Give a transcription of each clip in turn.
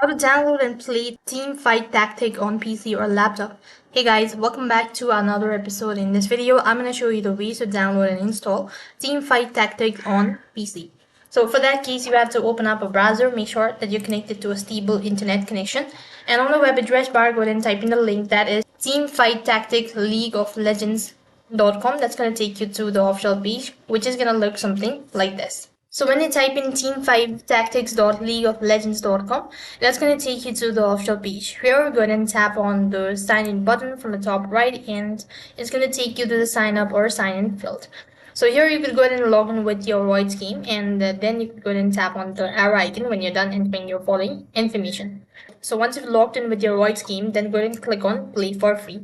How to download and play Teamfight Tactic on PC or laptop. Hey guys, welcome back to another episode. In this video, I'm going to show you the ways to download and install Teamfight Tactic on PC. So for that case, you have to open up a browser, make sure that you're connected to a stable internet connection. And on the web address bar, go ahead and type in the link that is Teamfight Tactic League of Legends.com. That's going to take you to the official page, which is going to look something like this. So when you type in team5tactics.leagueoflegends.com, that's going to take you to the official page. Here, go ahead and tap on the sign in button from the top right, and it's going to take you to the sign up or sign in field. So here you could go ahead and log in with your Void game, and then you could go ahead and tap on the arrow icon when you're done entering your following information. So once you've logged in with your Void game, then go ahead and click on play for free.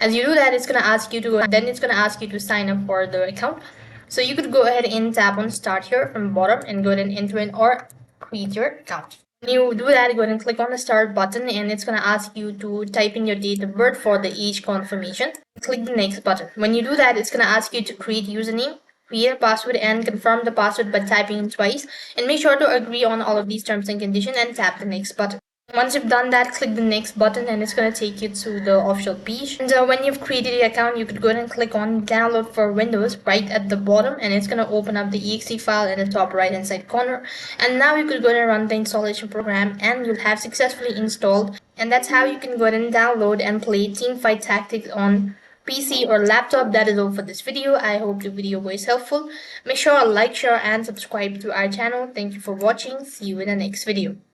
As you do that, it's going to ask you to sign up for the account. So you could go ahead and tap on start here from bottom and go ahead and enter in or create your account. When you do that, go ahead and click on the start button and it's going to ask you to type in your date of birth for the age confirmation. Click the next button. When you do that, it's going to ask you to create username, create a password and confirm the password by typing in twice, and make sure to agree on all of these terms and conditions and tap the next button. Once you've done that, click the next button and it's going to take you to the official page. And when you've created your account, you could go ahead and click on download for Windows right at the bottom, and it's going to open up the exe file in the top right hand side corner. And now you could go ahead and run the installation program and you'll have successfully installed. And that's how you can go ahead and download and play Teamfight Tactics on PC or laptop. That is all for this video. I hope the video was helpful. Make sure to like, share and subscribe to our channel. Thank you for watching. See you in the next video.